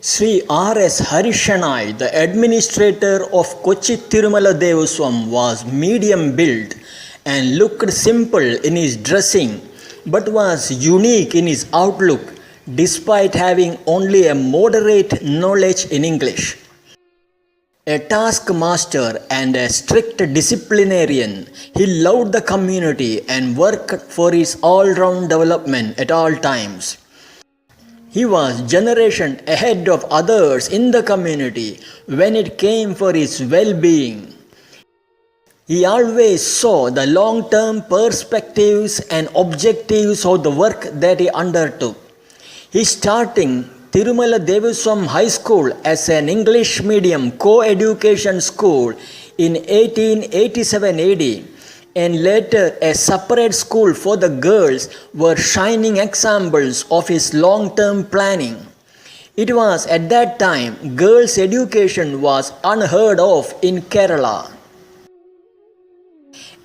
Sri R.S.Harishenoy, the administrator of Kochi Tirumala Devar, was medium built and looked simple in his dressing but was unique in his outlook despite having only a moderate knowledge in English. A taskmaster and a strict disciplinarian, he loved the community and worked for its all-round development at all times. He was generation ahead of others in the community when it came for his well-being. He always saw the long-term perspectives and objectives of the work that he undertook. He starting Tirumala Devar High School as an English medium co-education school in 1887 AD and later a separate school for the girls were shining examples of his long-term planning. It was at that time girls' education was unheard of in Kerala.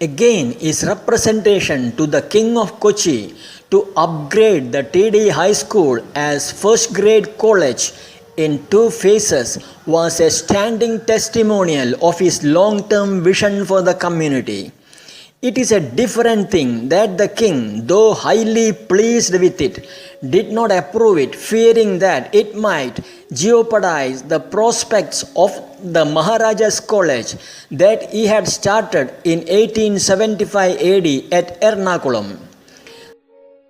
Again, his representation to the King of Kochi to upgrade the T.D. High School as first grade college in 2 phases was a standing testimonial of his long-term vision for the community. It is a different thing that the king, though highly pleased with it, did not approve it, fearing that it might jeopardize the prospects of the Maharaja's College that he had started in 1875 AD at Ernakulam.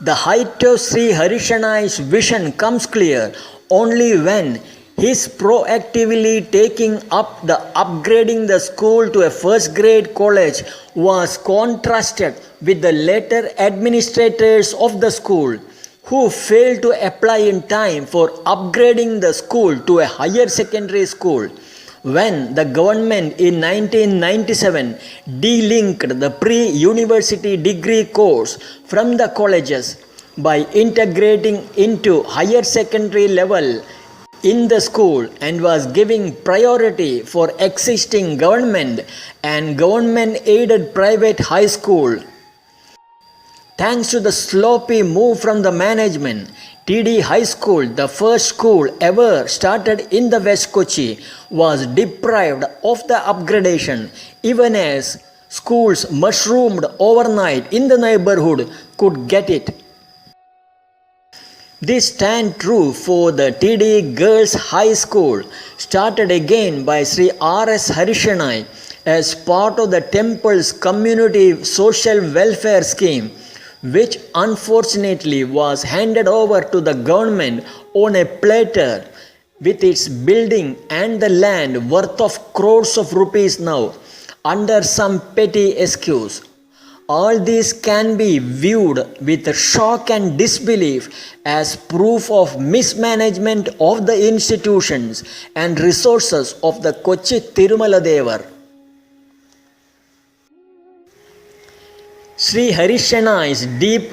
The height of Sri Harishenoy's vision comes clear only when his proactively taking up the upgrading the school to a first grade college was contrasted with the later administrators of the school who failed to apply in time for upgrading the school to a higher secondary school when the government in 1997 delinked the pre-university degree course from the colleges by integrating into higher secondary level in the school and was giving priority for existing government and government aided private high school. Thanks to the sloppy move from the management, T.D. High School, the first school ever started in the West Kochi, was deprived of the upgradation even as schools mushroomed overnight in the neighborhood could get it. This stand true for the T.D. Girls High School, started again by Sri R.S.Harishenoy as part of the temple's community social welfare scheme, which unfortunately was handed over to the government on a platter with its building and the land worth of crores of rupees now under some petty excuse. All this can be viewed with shock and disbelief as proof of mismanagement of the institutions and resources of the Kochi Tirumala Devar. Sri Harishenoy's deep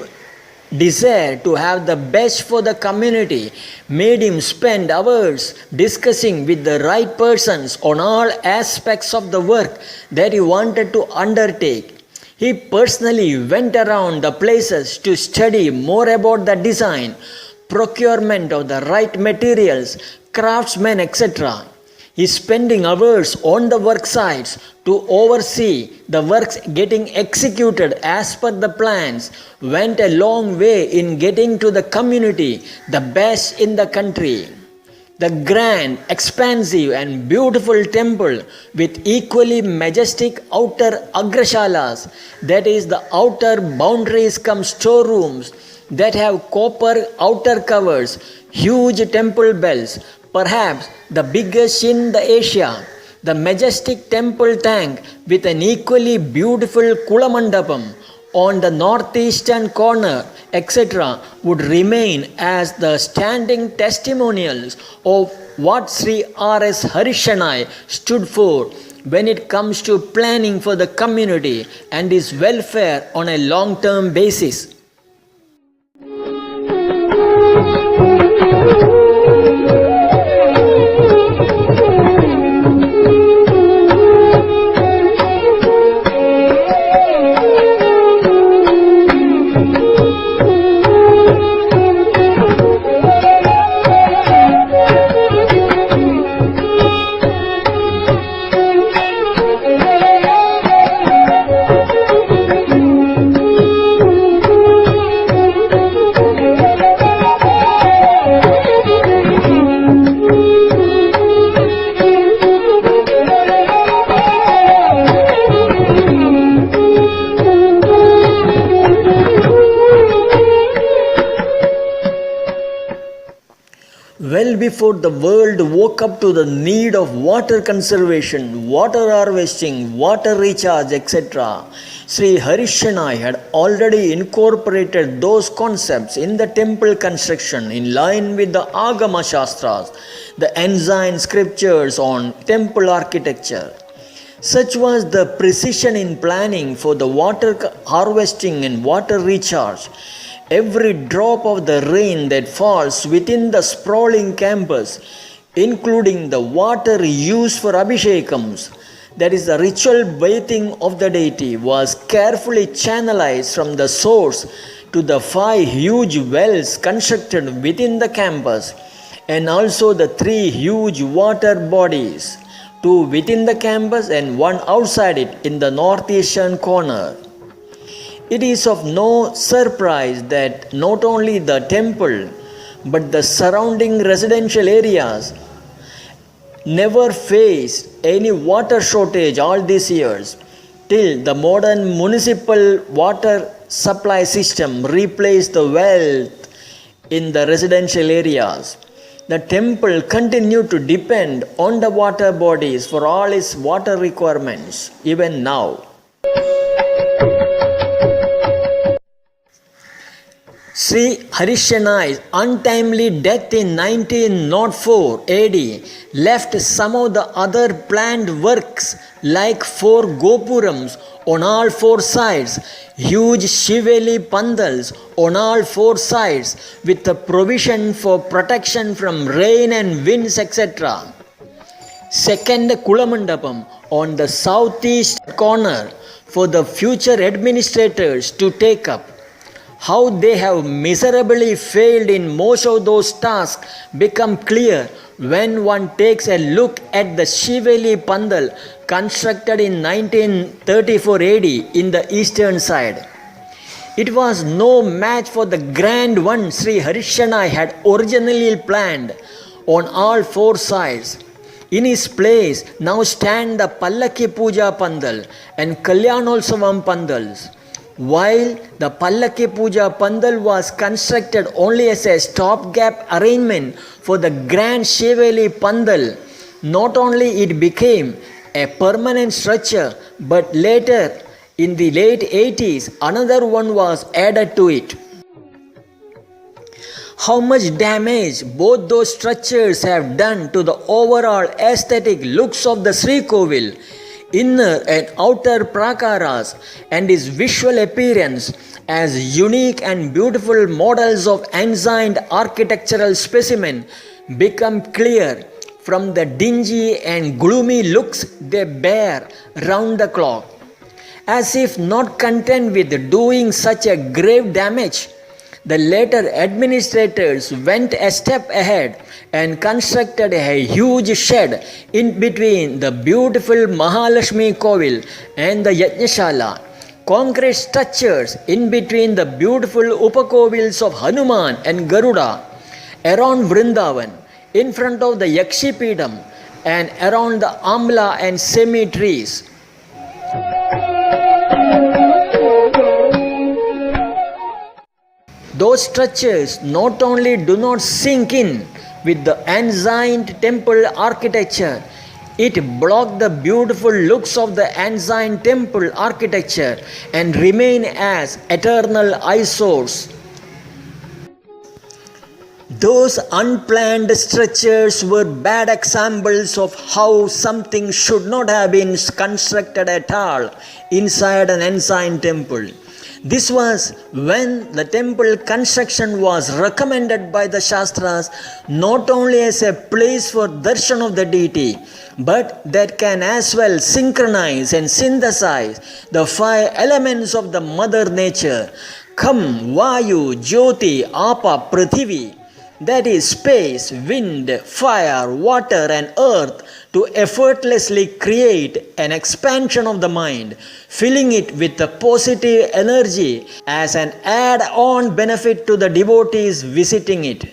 desire to have the best for the community made him spend hours discussing with the right persons on all aspects of the work that he wanted to undertake. He personally went around the places to study more about the design, procurement of the right materials, craftsmen, etc. His spending hours on the work sites to oversee the works getting executed as per the plans went a long way in getting to the community the best in the country. The grand, expansive and beautiful temple with equally majestic outer agrashalas, that is the outer boundaries cum storerooms that have copper outer covers, huge temple bells, perhaps the biggest in the Asia, the majestic temple tank with an equally beautiful Kulamandapam on the northeastern corner, etc., would remain as the standing testimonials of what Sri R.S. Harishenoy stood for when it comes to planning for the community and its welfare on a long-term basis. Well before the world woke up to the need of water conservation, water harvesting, water recharge, etc., Sri Harishenoy had already incorporated those concepts in the temple construction in line with the Agama Shastras, the ancient scriptures on temple architecture. Such was the precision in planning for the water harvesting and water recharge. Every drop of the rain that falls within the sprawling campus, including the water used for abhishekams, that is the ritual bathing of the deity, was carefully channelized from the source to the 5 huge wells constructed within the campus, and also the 3 huge water bodies, 2 within the campus and 1 outside it in the northeastern corner. It is of no surprise that not only the temple but the surrounding residential areas never faced any water shortage all these years till the modern municipal water supply system replaced the wealth in the residential areas. The temple continued to depend on the water bodies for all its water requirements even now. Sri Harishenoy's untimely death in 1904 AD left some of the other planned works like 4 gopurams on all 4 sides, huge shiveli pandals on all 4 sides with the provision for protection from rain and winds, etc. Second Kulamandapam on the southeast corner for the future administrators to take up. How they have miserably failed in most of those tasks become clear when one takes a look at the Shiveli Pandal constructed in 1934 AD in the eastern side. It was no match for the grand one Sri Harishenoy had originally planned on all 4 sides. In his place now stand the Pallaki Puja Pandal and Kalyanolsavam Pandals. While the Pallaki Puja Pandal was constructed only as a stopgap arrangement for the grand Shiveli Pandal, not only it became a permanent structure, but later in the late 80s another one was added to it. How much damage both those structures have done to the overall aesthetic looks of the Sri Kovil, inner and outer prakaras, and its visual appearance as unique and beautiful models of ancient architectural specimen become clear from the dingy and gloomy looks they bear round the clock. As if not content with doing such a grave damage, the later administrators went a step ahead and constructed a huge shed in between the beautiful Mahalakshmi Kovil and the Yajnashala, concrete structures in between the beautiful Upakovils of Hanuman and Garuda, around Vrindavan, in front of the Yakshipidam, and around the Amla and Semi trees. Those structures not only do not sink in with the ancient temple architecture, it blocks the beautiful looks of the ancient temple architecture and remain as eternal eyesores. Those unplanned structures were bad examples of how something should not have been constructed at all inside an ancient temple. This was when the temple construction was recommended by the Shastras not only as a place for darshan of the deity, but that can as well synchronize and synthesize the 5 elements of the mother nature: Kham, Vayu, Jyoti, Apa, Prithivi, that is space, wind, fire, water and earth, to effortlessly create an expansion of the mind, filling it with the positive energy as an add-on benefit to the devotees visiting it.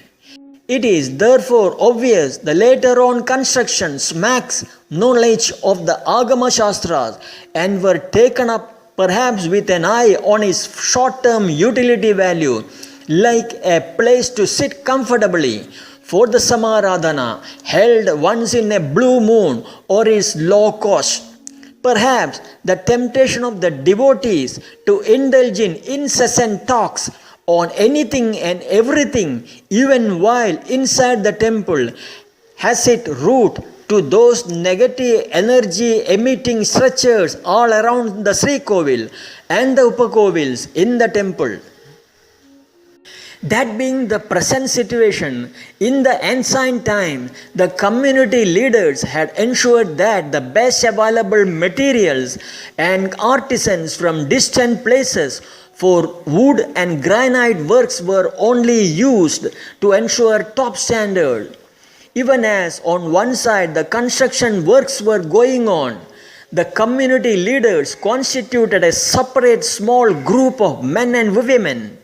It is therefore obvious the later on construction smacks knowledge of the Agama Shastras and were taken up perhaps with an eye on its short-term utility value, like a place to sit comfortably for the Samaradhana held once in a blue moon or is low cost. Perhaps the temptation of the devotees to indulge in incessant talks on anything and everything, even while inside the temple, has its root to those negative energy emitting structures all around the Sri Kovil and the Upakovils in the temple. That being the present situation, in the ancient time, the community leaders had ensured that the best available materials and artisans from distant places for wood and granite works were only used to ensure top standard. Even as on one side the construction works were going on, the community leaders constituted a separate small group of men and women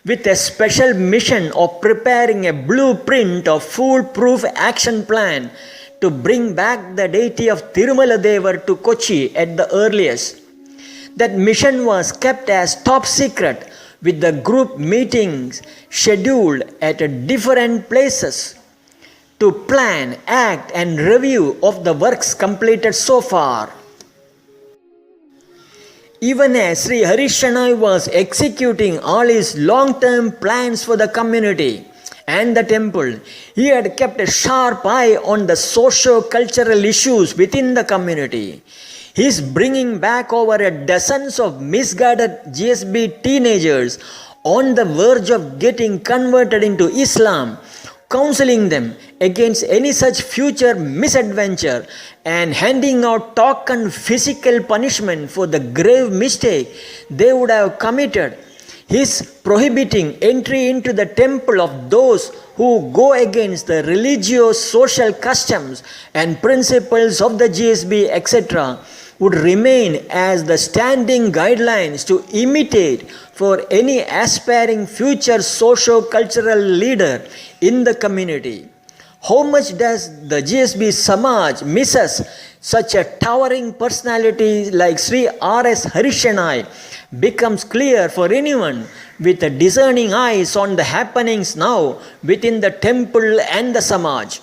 with a special mission of preparing a blueprint of foolproof action plan to bring back the deity of Tirumala Devar to Kochi at the earliest. That mission was kept as top secret, with the group meetings scheduled at different places to plan, act and review of the works completed so far. Even as Sri Harishenoy was executing all his long-term plans for the community and the temple, he had kept a sharp eye on the socio-cultural issues within the community. He is bringing back over a dozens of misguided GSB teenagers on the verge of getting converted into Islam, counseling them against any such future misadventure and handing out token physical punishment for the grave mistake they would have committed. He is prohibiting entry into the temple of those who go against the religious social customs and principles of the GSB, etc., would remain as the standing guidelines to imitate for any aspiring future socio-cultural leader in the community. How much does the GSB samaj misses such a towering personality like Sri R.S.Harishenoy becomes clear for anyone with discerning eyes on the happenings now within the temple and the samaj.